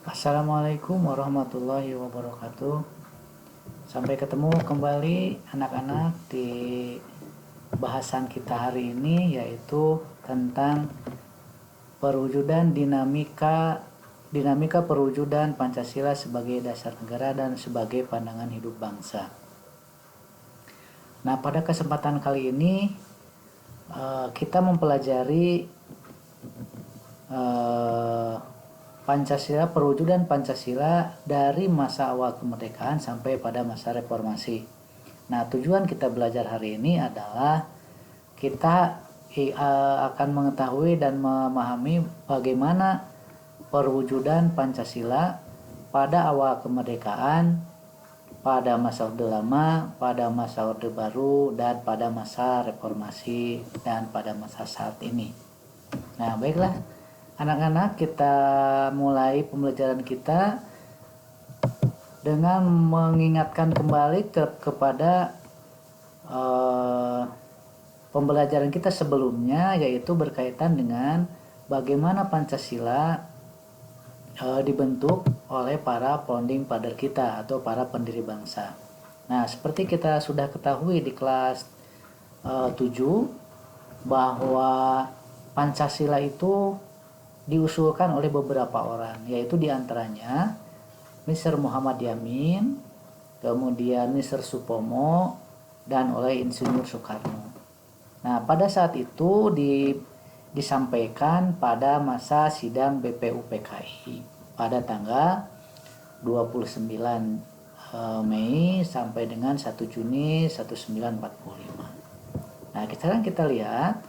Assalamualaikum warahmatullahi wabarakatuh. Sampai ketemu kembali anak-anak di bahasan kita hari ini, yaitu tentang dinamika perwujudan Pancasila sebagai dasar negara dan sebagai pandangan hidup bangsa. Nah, pada kesempatan kali ini kita mempelajari perwujudan Pancasila dari masa awal kemerdekaan sampai pada masa reformasi. Nah, tujuan kita belajar hari ini adalah kita akan mengetahui dan memahami bagaimana perwujudan Pancasila pada awal kemerdekaan, pada masa Orde Lama, pada masa Orde Baru, dan pada masa reformasi, dan pada masa saat ini. Nah, baiklah anak-anak, kita mulai pembelajaran kita dengan mengingatkan kembali kepada pembelajaran kita sebelumnya, yaitu berkaitan dengan bagaimana Pancasila dibentuk oleh para founding father kita atau para pendiri bangsa. Nah, seperti kita sudah ketahui di kelas 7 bahwa Pancasila itu diusulkan oleh beberapa orang, yaitu diantaranya Mr. Muhammad Yamin, kemudian Mr. Supomo, dan oleh Insinyur Soekarno. Nah, pada saat itu disampaikan pada masa sidang BPUPKI pada tanggal 29 Mei sampai dengan 1 Juni 1945. Nah, sekarang kita lihat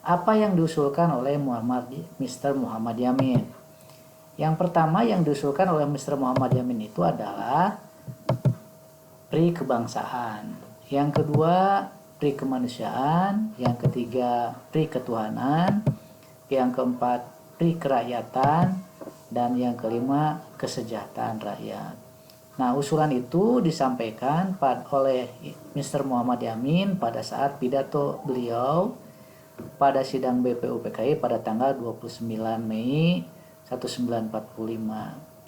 apa yang diusulkan oleh Mr. Muhammad Yamin. Yang pertama yang diusulkan oleh Mr. Muhammad Yamin itu adalah pri kebangsaan. Yang kedua pri kemanusiaan. Yang ketiga pri ketuhanan. Yang keempat pri kerakyatan. Dan yang kelima kesejahteraan rakyat. Nah, usulan itu disampaikan oleh Mr. Muhammad Yamin pada saat pidato beliau pada sidang BPUPKI pada tanggal 29 Mei 1945.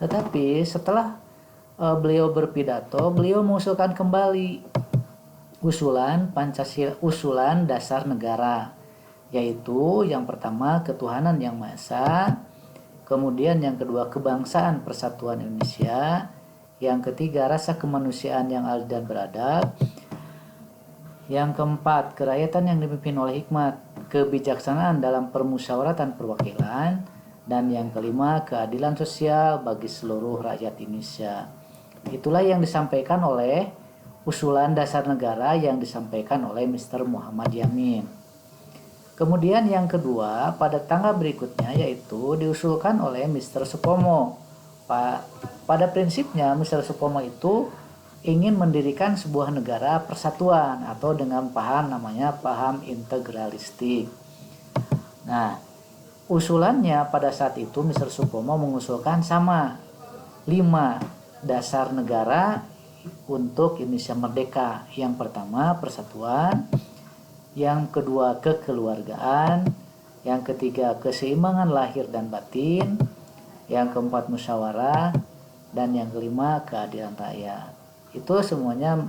Tetapi setelah beliau berpidato, beliau mengusulkan kembali usulan Pancasila, usulan dasar negara, yaitu yang pertama ketuhanan yang Maha Esa, kemudian yang kedua kebangsaan persatuan Indonesia, yang ketiga rasa kemanusiaan yang adil dan beradab, yang keempat kerakyatan yang dipimpin oleh hikmat kebijaksanaan dalam permusyawaratan perwakilan, dan yang kelima keadilan sosial bagi seluruh rakyat Indonesia. Itulah yang disampaikan oleh usulan dasar negara yang disampaikan oleh Mr. Muhammad Yamin. Kemudian yang kedua pada tanggal berikutnya yaitu diusulkan oleh Mr. Supomo. Pada prinsipnya Mr. Supomo itu ingin mendirikan sebuah negara persatuan atau dengan namanya paham integralistik. Nah, usulannya pada saat itu Mr. Supomo mengusulkan sama 5 dasar negara untuk Indonesia merdeka. Yang pertama persatuan, yang kedua kekeluargaan, yang ketiga keseimbangan lahir dan batin, yang keempat musyawarah, dan yang kelima keadilan rakyat. Itu semuanya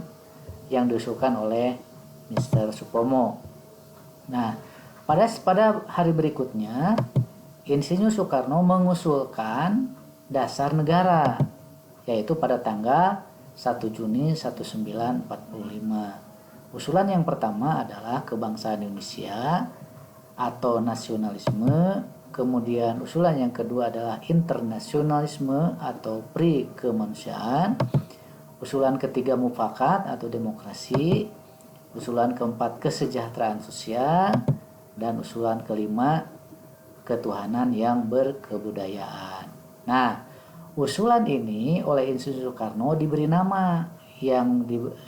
yang diusulkan oleh Mr. Supomo. Nah, pada hari berikutnya Insinyur Soekarno mengusulkan dasar negara, yaitu pada tanggal 1 Juni 1945. Usulan yang pertama adalah kebangsaan Indonesia atau nasionalisme, kemudian usulan yang kedua adalah internasionalisme atau pri kemanusiaan, usulan ketiga mufakat atau demokrasi, usulan keempat kesejahteraan sosial, dan usulan kelima ketuhanan yang berkebudayaan. Nah, usulan ini oleh Insinyur Soekarno diberi nama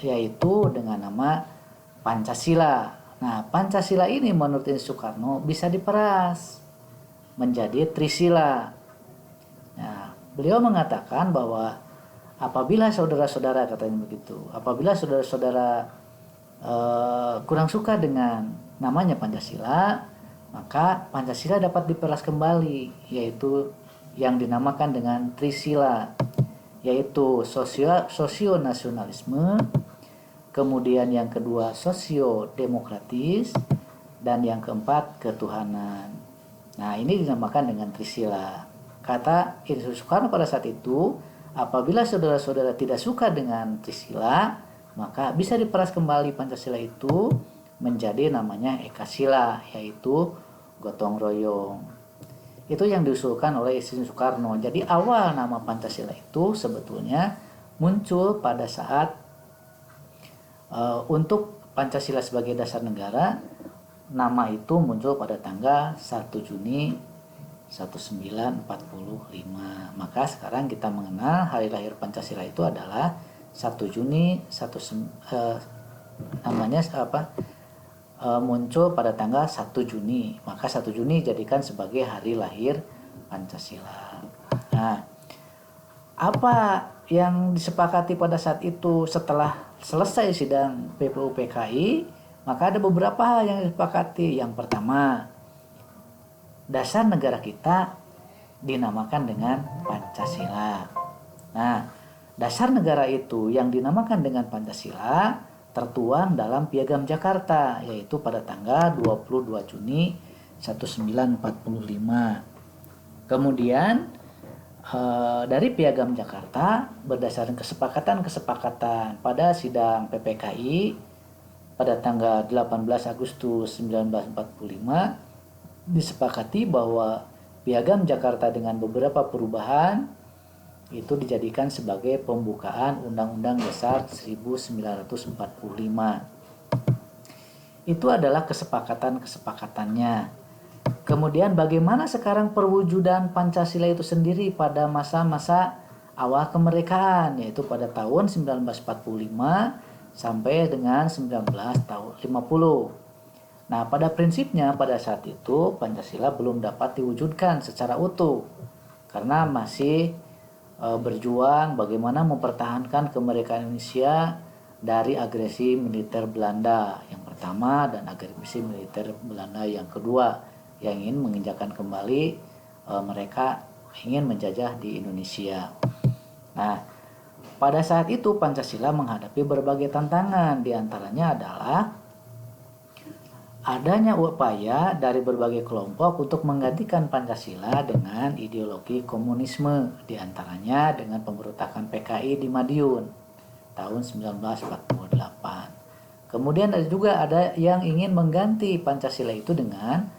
yaitu dengan nama Pancasila. Nah, Pancasila ini menurut Insinyur Soekarno bisa diperas menjadi Trisila. Nah, beliau mengatakan bahwa apabila saudara-saudara, katanya begitu, apabila saudara-saudara kurang suka dengan namanya Pancasila, maka Pancasila dapat diperas kembali, yaitu yang dinamakan dengan Trisila, yaitu sosionasionalisme, kemudian yang kedua sosiodemokratis, dan yang keempat ketuhanan. Nah, ini dinamakan dengan Trisila. Kata Insinyur Soekarno pada saat itu, apabila saudara-saudara tidak suka dengan Trisila, maka bisa diperas kembali Pancasila itu menjadi namanya Ekasila, yaitu gotong royong. Itu yang diusulkan oleh Insinyur Soekarno. Jadi awal nama Pancasila itu sebetulnya muncul pada saat untuk Pancasila sebagai dasar negara, nama itu muncul pada tanggal 1 Juni 1945. Maka sekarang kita mengenal hari lahir Pancasila itu adalah 1 Juni muncul pada tanggal 1 Juni. Maka 1 Juni jadikan sebagai hari lahir Pancasila. Nah, apa yang disepakati pada saat itu setelah selesai sidang PPUPKI? Maka ada beberapa hal yang disepakati. Yang pertama, dasar negara kita dinamakan dengan Pancasila. Nah, dasar negara itu yang dinamakan dengan Pancasila tertuang dalam Piagam Jakarta, yaitu pada tanggal 22 Juni 1945. Kemudian dari Piagam Jakarta berdasarkan kesepakatan pada sidang PPKI pada tanggal 18 Agustus 1945 disepakati bahwa Piagam Jakarta dengan beberapa perubahan itu dijadikan sebagai pembukaan Undang-Undang Dasar 1945. Itu adalah kesepakatannya. Kemudian bagaimana sekarang perwujudan Pancasila itu sendiri pada masa-masa awal kemerdekaan, yaitu pada tahun 1945 sampai dengan 1950. Nah, pada prinsipnya pada saat itu Pancasila belum dapat diwujudkan secara utuh karena masih berjuang bagaimana mempertahankan kemerdekaan Indonesia dari agresi militer Belanda yang pertama dan agresi militer Belanda yang kedua yang ingin menginjakan kembali mereka ingin menjajah di Indonesia. Nah, pada saat itu Pancasila menghadapi berbagai tantangan, diantaranya adalah adanya upaya dari berbagai kelompok untuk menggantikan Pancasila dengan ideologi komunisme, diantaranya dengan pemberontakan PKI di Madiun tahun 1948. Kemudian ada yang ingin mengganti Pancasila itu dengan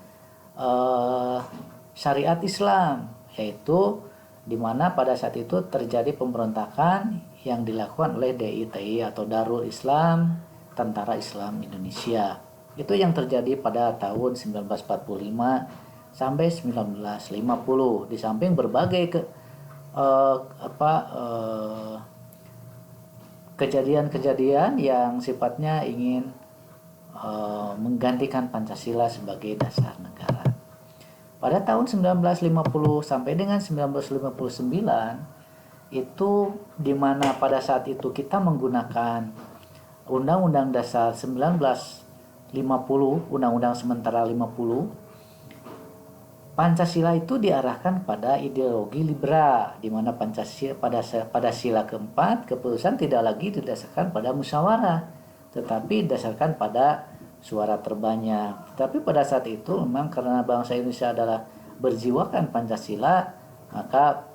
syariat Islam, yaitu di mana pada saat itu terjadi pemberontakan yang dilakukan oleh DITI atau Darul Islam, Tentara Islam Indonesia. Itu yang terjadi pada tahun 1945 sampai 1950. Di samping berbagai kejadian-kejadian yang sifatnya ingin menggantikan Pancasila sebagai dasar negara. Pada tahun 1950 sampai dengan 1959 itu di mana pada saat itu kita menggunakan Undang-Undang Dasar 1950, Undang-Undang Sementara 50, Pancasila itu diarahkan pada ideologi liberal, di mana Pancasila pada sila keempat keputusan tidak lagi didasarkan pada musyawarah, tetapi didasarkan pada suara terbanyak. Tapi pada saat itu memang karena bangsa Indonesia adalah berjiwakan Pancasila, maka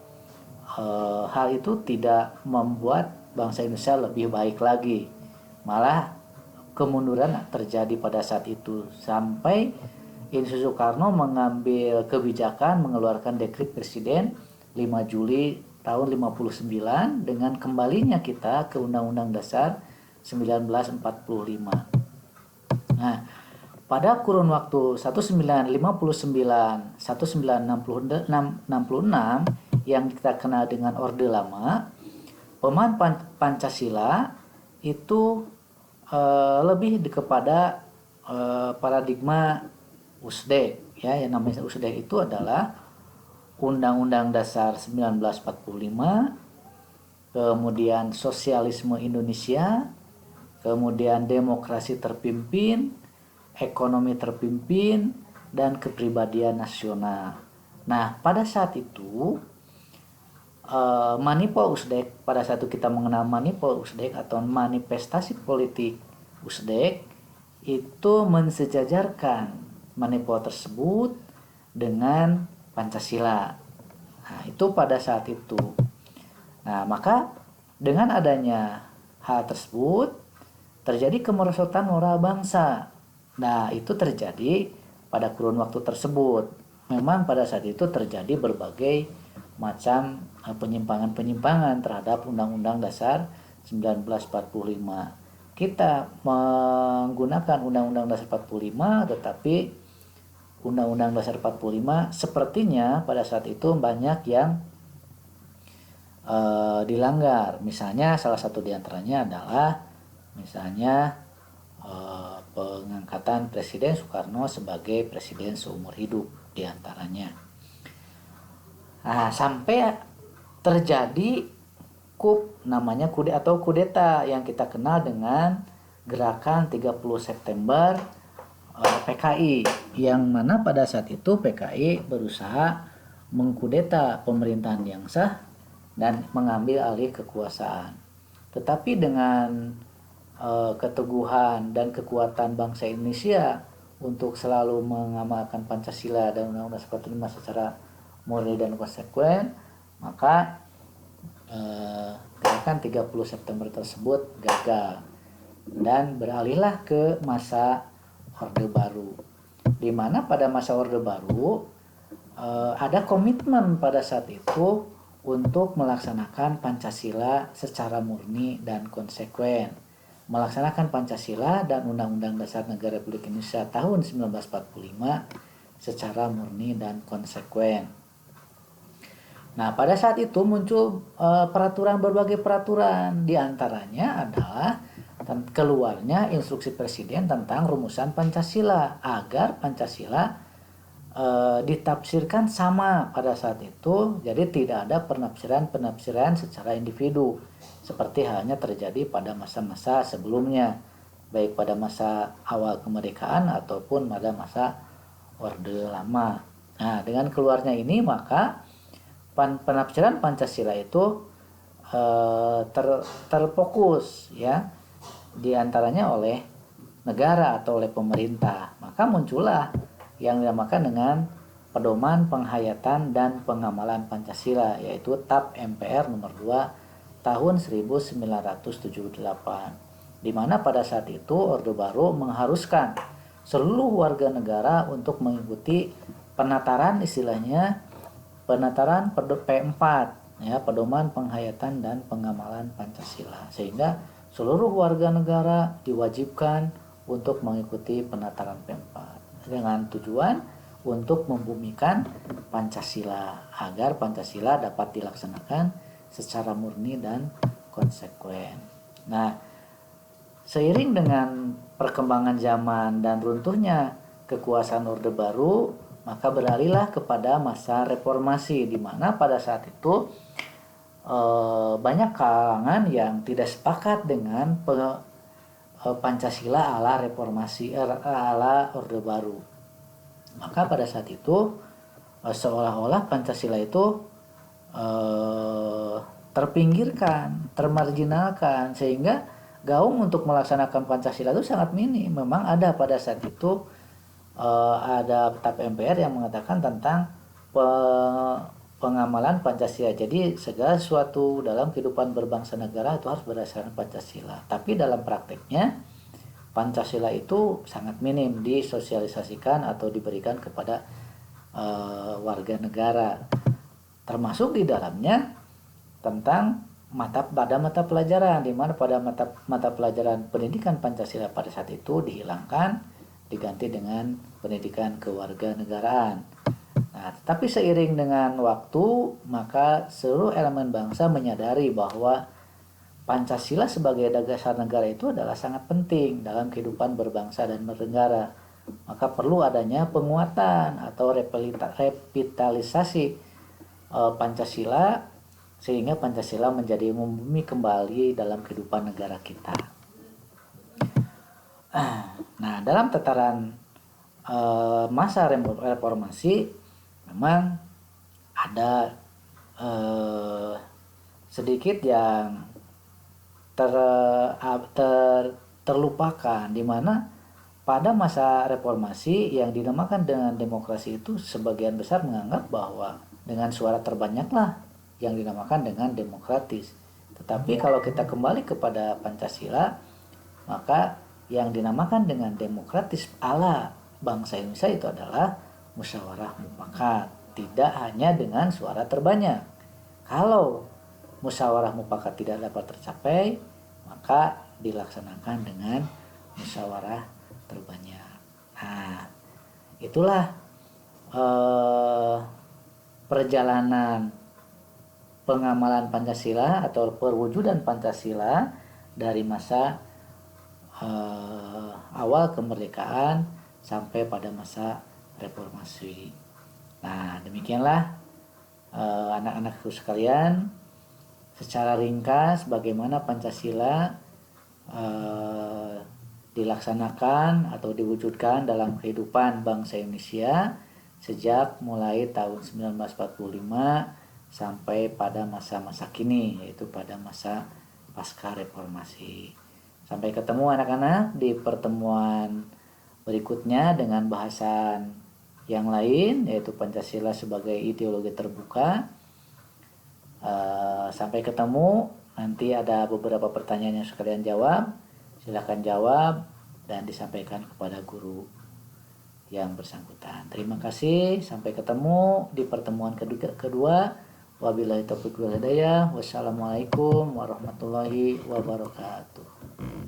hal itu tidak membuat bangsa Indonesia lebih baik lagi. Malah kemunduran terjadi pada saat itu sampai Insinyur Soekarno mengambil kebijakan mengeluarkan dekret Presiden 5 Juli tahun 59 dengan kembalinya kita ke Undang-Undang Dasar 1945. Nah, pada kurun waktu 1959-1966 yang kita kenal dengan Orde Lama, pemahaman Pancasila itu lebih kepada paradigma USDEK, ya, yang namanya USDEK itu adalah Undang-Undang Dasar 1945, kemudian sosialisme Indonesia, kemudian demokrasi terpimpin, ekonomi terpimpin, dan kepribadian nasional. Nah, pada saat itu Manipul Usdek, pada saat itu kita mengenal Manipul Usdek atau manifestasi politik Usdek, itu mensejajarkan Manipul tersebut dengan Pancasila. Nah, itu pada saat itu. Nah, maka dengan adanya hal tersebut terjadi kemerosotan moral bangsa. Nah, itu terjadi pada kurun waktu tersebut. Memang pada saat itu terjadi berbagai macam penyimpangan-penyimpangan terhadap Undang-Undang Dasar 1945. Kita menggunakan Undang-Undang Dasar 45, tetapi Undang-Undang Dasar 45 sepertinya pada saat itu banyak yang dilanggar. Misalnya salah satu diantaranya adalah misalnya pengangkatan Presiden Soekarno sebagai presiden seumur hidup diantaranya. Nah, sampai terjadi namanya kudeta yang kita kenal dengan gerakan 30 September PKI, yang mana pada saat itu PKI berusaha mengkudeta pemerintahan yang sah dan mengambil alih kekuasaan. Tetapi dengan keteguhan dan kekuatan bangsa Indonesia untuk selalu mengamalkan Pancasila dan Undang-Undang 45 secara murni dan konsekuen, maka gerakan 30 September tersebut gagal dan beralihlah ke masa Orde Baru, di mana pada masa Orde Baru ada komitmen pada saat itu untuk melaksanakan Pancasila secara murni dan konsekuen, melaksanakan Pancasila dan Undang-Undang Dasar Negara Republik Indonesia tahun 1945 secara murni dan konsekuen. Nah, pada saat itu muncul berbagai peraturan, diantaranya adalah keluarnya instruksi Presiden tentang rumusan Pancasila agar Pancasila ditafsirkan sama pada saat itu, jadi tidak ada penafsiran secara individu seperti halnya terjadi pada masa-masa sebelumnya, baik pada masa awal kemerdekaan ataupun pada masa Orde Lama. Nah, dengan keluarnya ini maka penafsiran Pancasila itu terfokus ya, diantaranya oleh negara atau oleh pemerintah. Maka muncullah yang dinamakan dengan Pedoman Penghayatan dan Pengamalan Pancasila, yaitu TAP MPR nomor 2 tahun 1978, di mana pada saat itu Orde Baru mengharuskan seluruh warga negara untuk mengikuti penataran, istilahnya penataran P4 ya, Pedoman Penghayatan dan Pengamalan Pancasila, sehingga seluruh warga negara diwajibkan untuk mengikuti penataran P4 dengan tujuan untuk membumikan Pancasila agar Pancasila dapat dilaksanakan secara murni dan konsekuen. Nah, seiring dengan perkembangan zaman dan runtuhnya kekuasaan Orde Baru, maka beralihlah kepada masa reformasi, di mana pada saat itu banyak kalangan yang tidak sepakat dengan Pancasila ala reformasi ala Orde Baru. Maka pada saat itu seolah-olah Pancasila itu terpinggirkan, termarginalkan, sehingga gaung untuk melaksanakan Pancasila itu sangat minim. Memang ada pada saat itu ada TAP MPR yang mengatakan tentang pengamalan Pancasila. Jadi segala sesuatu dalam kehidupan berbangsa negara itu harus berdasarkan Pancasila. Tapi dalam prakteknya Pancasila itu sangat minim disosialisasikan atau diberikan kepada warga negara. Termasuk di dalamnya tentang mata pelajaran, di mana pada mata pelajaran pendidikan Pancasila pada saat itu dihilangkan, diganti dengan pendidikan kewarganegaraan. Nah, tetapi seiring dengan waktu, maka seluruh elemen bangsa menyadari bahwa Pancasila sebagai dasar negara itu adalah sangat penting dalam kehidupan berbangsa dan bernegara. Maka perlu adanya penguatan atau revitalisasi Pancasila, sehingga Pancasila menjadi membumi kembali dalam kehidupan negara kita. Nah, dalam tataran masa reformasi, memang ada sedikit yang terlupakan, di mana pada masa reformasi yang dinamakan dengan demokrasi itu sebagian besar menganggap bahwa dengan suara terbanyaklah yang dinamakan dengan demokratis. Tetapi kalau kita kembali kepada Pancasila, maka yang dinamakan dengan demokratis ala bangsa Indonesia itu adalah musyawarah mufakat, tidak hanya dengan suara terbanyak. Kalau musyawarah mufakat tidak dapat tercapai, maka dilaksanakan dengan musyawarah terbanyak. Nah, itulah perjalanan pengamalan Pancasila atau perwujudan Pancasila dari masa awal kemerdekaan sampai pada masa reformasi. Nah, demikianlah anak-anakku sekalian, secara ringkas bagaimana Pancasila dilaksanakan atau diwujudkan dalam kehidupan bangsa Indonesia sejak mulai tahun 1945 sampai pada masa-masa kini, yaitu pada masa pasca reformasi. Sampai ketemu anak-anak di pertemuan berikutnya dengan bahasan yang lain, yaitu Pancasila sebagai ideologi terbuka. Sampai ketemu. Nanti ada beberapa pertanyaan yang sekalian jawab. Silakan jawab dan disampaikan kepada guru yang bersangkutan. Terima kasih. Sampai ketemu di pertemuan kedua. Wabillahi taufiq wal hidayah. Wassalamualaikum warahmatullahi wabarakatuh.